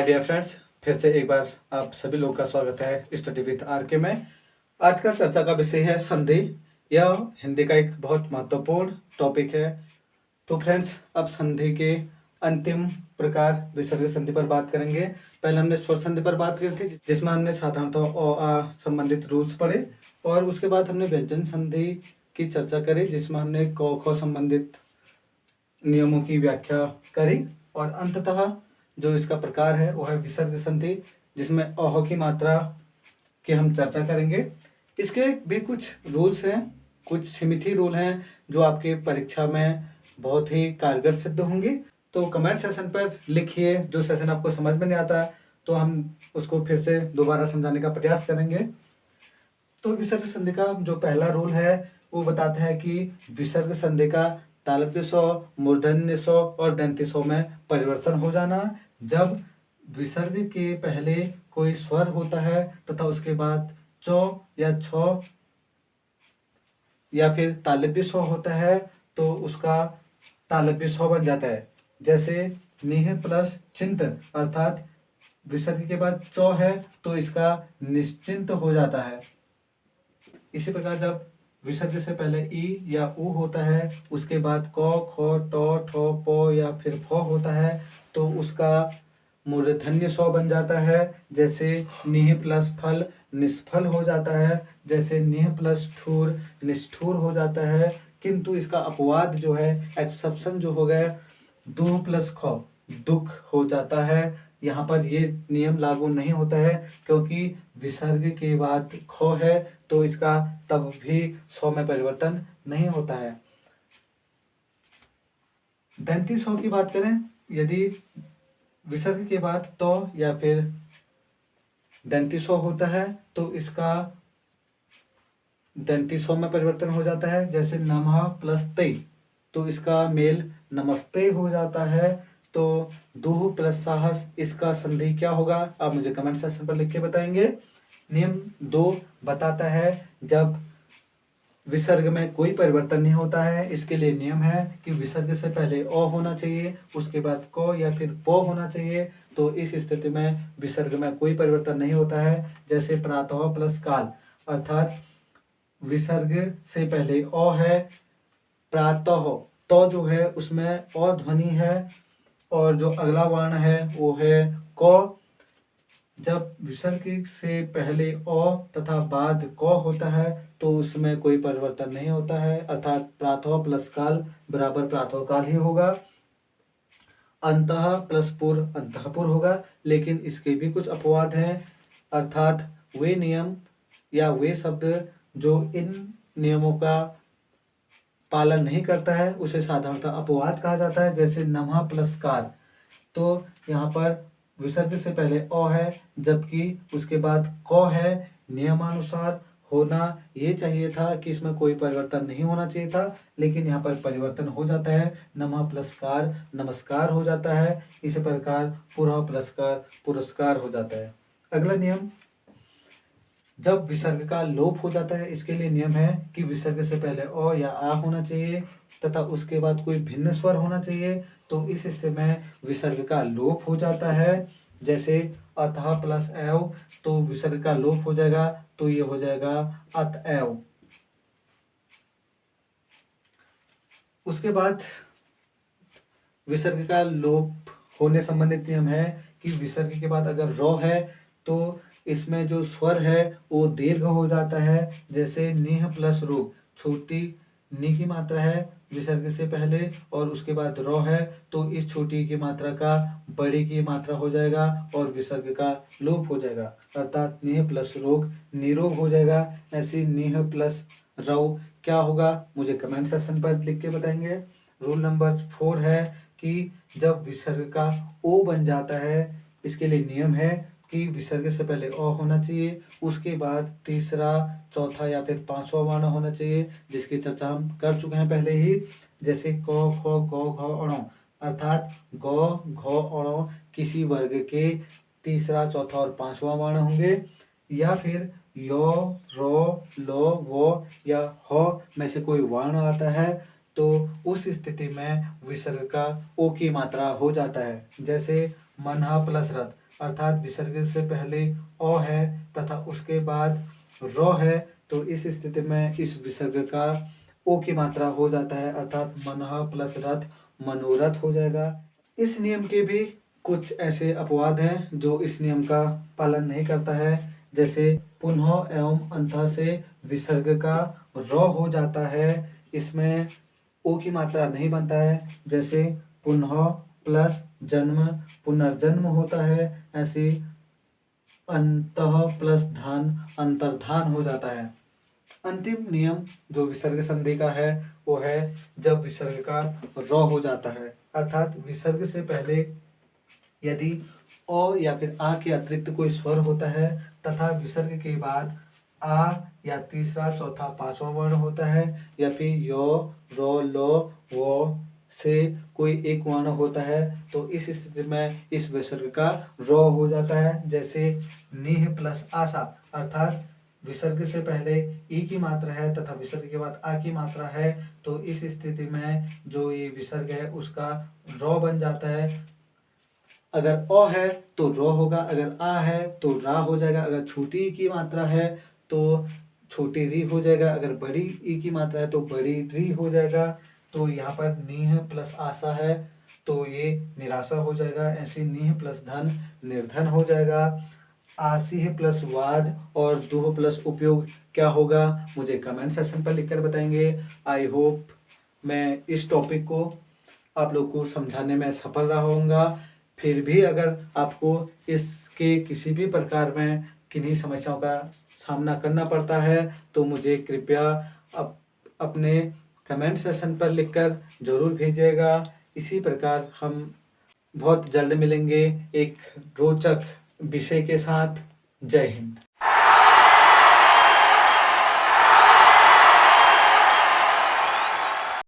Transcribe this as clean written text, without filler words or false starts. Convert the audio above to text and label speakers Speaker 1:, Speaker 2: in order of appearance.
Speaker 1: Dear friends, फिर से एक बार आप सभी लोग का स्वागत है स्टडी विथ आर के में। आज का चर्चा का विषय है संधि। यह हिंदी का एक बहुत महत्वपूर्ण टॉपिक है। तो फ्रेंड्स, अब संधि के अंतिम प्रकार विसर्ग संधि पर बात करेंगे। पहले हमने स्वर संधि पर बात की थी, जिसमें हमने साधारणतः अ आ संबंधित रूल्स पढ़े, और उसके बाद हमने व्यंजन संधि की चर्चा करी, जिसमें हमने क ख संबंधित नियमों की व्याख्या करी, और अंततः जो इसका प्रकार है वो है विसर्ग संधि, जिसमें अह की मात्रा की हम चर्चा करेंगे। इसके भी कुछ रूल्स हैं, कुछ सीमित ही रूल हैं जो आपके परीक्षा में बहुत ही कारगर सिद्ध होंगे। तो कमेंट सेशन पर लिखिए, जो सेशन आपको समझ में नहीं आता तो हम उसको फिर से दोबारा समझाने का प्रयास करेंगे। तो विसर्ग संधि का जो पहला रूल है वो बताता है कि विसर्ग संधि का तालव्य स्व, मूर्धन्य स्व और दंती स्व में परिवर्तन हो जाना। जब विसर्ग के पहले कोई स्वर होता है तथा उसके बाद चौ या छ या फिर तालव्य स्व होता है तो उसका तालव्य स्व बन जाता है। जैसे निह प्लस चिंत, अर्थात विसर्ग के बाद चौ है तो इसका निश्चिंत हो जाता है। इसी प्रकार जब विसर्ग से पहले ई या उ होता है, उसके बाद क ख ट ठ प या फिर फ होता है तो उसका मूर्धन्य स्व बन जाता है। जैसे निह प्लस फल निष्फल हो जाता है, जैसे निह प्लस ठूर निष्ठुर हो जाता है। किंतु इसका अपवाद जो है, एक्सेप्शन जो हो गया, दुह प्लस ख दुख हो जाता है। यहाँ पर ये नियम लागू नहीं होता है, क्योंकि विसर्ग के बाद ख है तो इसका तब भी स्व में परिवर्तन नहीं होता है। दंती स्व की बात करें, यदि विसर्ग के बाद तो या फिर दंती स्व होता है तो इसका दंती स्व में परिवर्तन हो जाता है। जैसे नमः प्लस ते तो इसका मेल नमस्ते हो जाता है। तो दुह प्लस साहस, इसका संधि क्या होगा, आप मुझे कमेंट सेक्शन पर लिख के बताएंगे। नियम 2 बताता है जब विसर्ग में कोई परिवर्तन नहीं होता है, इसके लिए नियम है कि विसर्ग से पहले अ होना चाहिए, उसके बाद क या फिर प होना चाहिए। तो इस स्थिति में विसर्ग में कोई परिवर्तन नहीं होता है। जैसे प्रातः प्लस काल, अर्थात विसर्ग से पहले अ है, प्रातः तो जो है उसमें अ ध्वनि है, और जो अगला वर्ण है वो है क। जब विसर्ग से पहले अ तथा बाद क होता है तो उसमें कोई परिवर्तन नहीं होता है, अर्थात प्रातः प्लस काल बराबर प्रातः काल ही होगा। अंतः प्लस पुर अंतःपुर होगा, लेकिन इसके भी कुछ अपवाद हैं, अर्थात वे नियम या वे शब्द जो इन नियमों का पालन नहीं करता है उसे साधारणतः अपवाद कहा जाता है। जैसे नमः प्लस कार, तो यहाँ पर विसर्ग से पहले अ है जबकि उसके बाद क है। नियमानुसार होना ये चाहिए था कि इसमें कोई परिवर्तन नहीं होना चाहिए था, लेकिन यहाँ पर परिवर्तन हो जाता है। नमः प्लस कार नमस्कार हो जाता है। इसी प्रकार पुरः प्लस कार पुरस्कार हो जाता है। अगला नियम, जब विसर्ग का लोप हो जाता है, इसके लिए नियम है कि विसर्ग से पहले अ या आ होना चाहिए तथा उसके बाद कोई भिन्न स्वर होना चाहिए। तो इस स्थिति में विसर्ग का लोप हो जाता है। जैसे अतः प्लस एव, तो विसर्ग का लोप हो जाएगा, तो ये हो जाएगा अतएव। उसके बाद विसर्ग का लोप होने संबंधित नियम है कि विसर्ग के बाद अगर र है तो इसमें जो स्वर है वो दीर्घ हो जाता है। जैसे निह प्लस रू, छोटी नी की मात्रा है विसर्ग से पहले और उसके बाद र है, तो इस छोटी की मात्रा का बड़ी की मात्रा हो जाएगा और विसर्ग का लोप हो जाएगा, अर्थात निह प्लस रोग निरोग हो जाएगा। ऐसी निह प्लस रव क्या होगा, मुझे कमेंट सेक्शन पर लिख के बताएंगे। रूल नंबर 4 है कि जब विसर्ग का ओ बन जाता है, इसके लिए नियम है कि विसर्ग से पहले अ होना चाहिए, उसके बाद तीसरा चौथा या फिर पांचवा वर्ण होना चाहिए, जिसकी चर्चा हम कर चुके हैं पहले ही। जैसे क ख ग घ ण, अर्थात ग घ ण किसी वर्ग के तीसरा चौथा और पांचवा वर्ण होंगे, या फिर य र ल व या ह में से कोई वर्ण आता है तो उस स्थिति में विसर्ग का ओ की मात्रा हो जाता है। जैसे मनहा प्लस रथ, अर्थात विसर्ग से पहले अ है तथा उसके बाद र है, तो इस स्थिति में इस विसर्ग का ओ की मात्रा हो जाता है, अर्थात मनहा प्लस रथ मनोरथ हो जाएगा। इस नियम के भी कुछ ऐसे अपवाद हैं जो इस नियम का पालन नहीं करता है, जैसे पुनः एवं अंतः से विसर्ग का र हो जाता है, इसमें ओ की मात्रा नहीं बनता है। जैसे पुनः प्लस जन्म पुनर्जन्म होता है, ऐसे अंतः प्लस धान अंतर्धान हो जाता है। अंतिम नियम जो विसर्ग संधि का है वो है जब विसर्ग का र हो जाता है, अर्थात विसर्ग से पहले यदि अ या फिर आ के अतिरिक्त कोई स्वर होता है तथा विसर्ग के बाद आ या तीसरा चौथा पांचवा वर्ण होता है, या फिर यो रो लो वो से कोई एक वर्ण होता है, तो इस स्थिति में इस विसर्ग का र हो जाता है। जैसे निह प्लस आशा, अर्थात विसर्ग से पहले ई की मात्रा है तथा विसर्ग के बाद आ की मात्रा है, तो इस स्थिति में जो ये विसर्ग है उसका र बन जाता है। अगर अ है तो र होगा, अगर आ है तो रा हो जाएगा, अगर छोटी ई की मात्रा है तो छोटी री हो जाएगा, अगर बड़ी ई की मात्रा है तो बड़ी री हो जाएगा। तो यहाँ पर नीह प्लस आशा है तो ये निराशा हो जाएगा, ऐसे नीह प्लस धन निर्धन हो जाएगा। आसीह प्लस वाद और दूह प्लस उपयोग क्या होगा, मुझे कमेंट सेक्शन पर लिखकर बताएंगे। आई होप मैं इस टॉपिक को आप लोग को समझाने में सफल रहा होऊंगा। फिर भी अगर आपको इसके किसी भी प्रकार में किन्हीं समस्याओं का सामना करना पड़ता है तो मुझे कृपया अपने कमेंट सेक्शन पर लिखकर ज़रूर भेजिएगा। इसी प्रकार हम बहुत जल्द मिलेंगे एक रोचक विषय के साथ। जय हिंद।